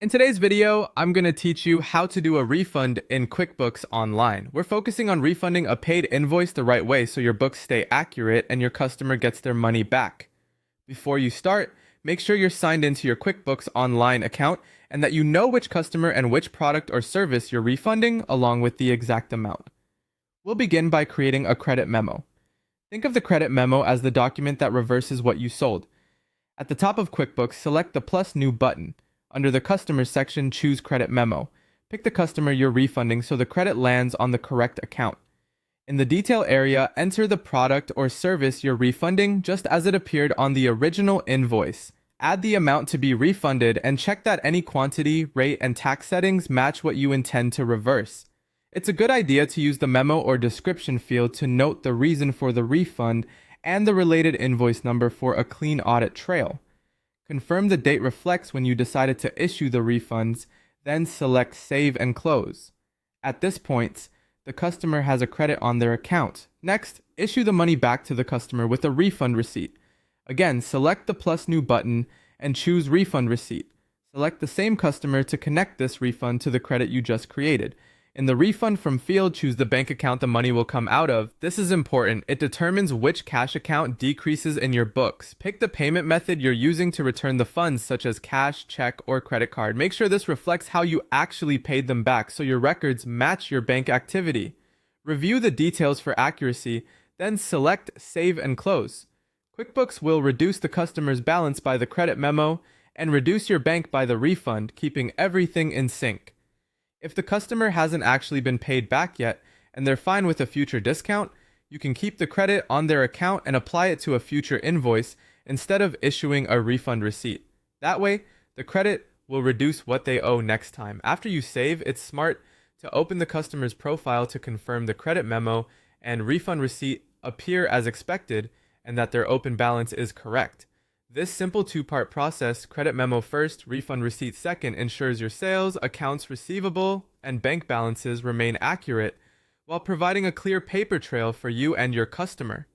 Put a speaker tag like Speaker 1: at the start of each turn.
Speaker 1: In today's video, I'm going to teach you how to do a refund in QuickBooks Online. We're focusing on refunding a paid invoice the right way so your books stay accurate and your customer gets their money back. Before you start, make sure you're signed into your QuickBooks Online account and that you know which customer and which product or service you're refunding along with the exact amount. We'll begin by creating a credit memo. Think of the credit memo as the document that reverses what you sold. At the top of QuickBooks, select the plus new button. Under the Customers section, choose Credit Memo. Pick the customer you're refunding so the credit lands on the correct account. In the Detail area, enter the product or service you're refunding just as it appeared on the original invoice. Add the amount to be refunded and check that any quantity, rate, and tax settings match what you intend to reverse. It's a good idea to use the Memo or Description field to note the reason for the refund and the related invoice number for a clean audit trail. Confirm the date reflects when you decided to issue the refunds, then select Save and Close. At this point, the customer has a credit on their account. Next, issue the money back to the customer with a refund receipt. Again, select the plus new button and choose Refund Receipt. Select the same customer to connect this refund to the credit you just created. In the Refund From field, choose the bank account the money will come out of. This is important. It determines which cash account decreases in your books. Pick the payment method you're using to return the funds, such as cash, check, or credit card. Make sure this reflects how you actually paid them back so your records match your bank activity. Review the details for accuracy, then select Save and Close. QuickBooks will reduce the customer's balance by the credit memo and reduce your bank by the refund, keeping everything in sync. If the customer hasn't actually been paid back yet and they're fine with a future discount, you can keep the credit on their account and apply it to a future invoice instead of issuing a refund receipt. That way, the credit will reduce what they owe next time. After you save, it's smart to open the customer's profile to confirm the credit memo and refund receipt appear as expected and that their open balance is correct. This simple two-part process, credit memo first, refund receipt second, ensures your sales, accounts receivable, and bank balances remain accurate while providing a clear paper trail for you and your customer.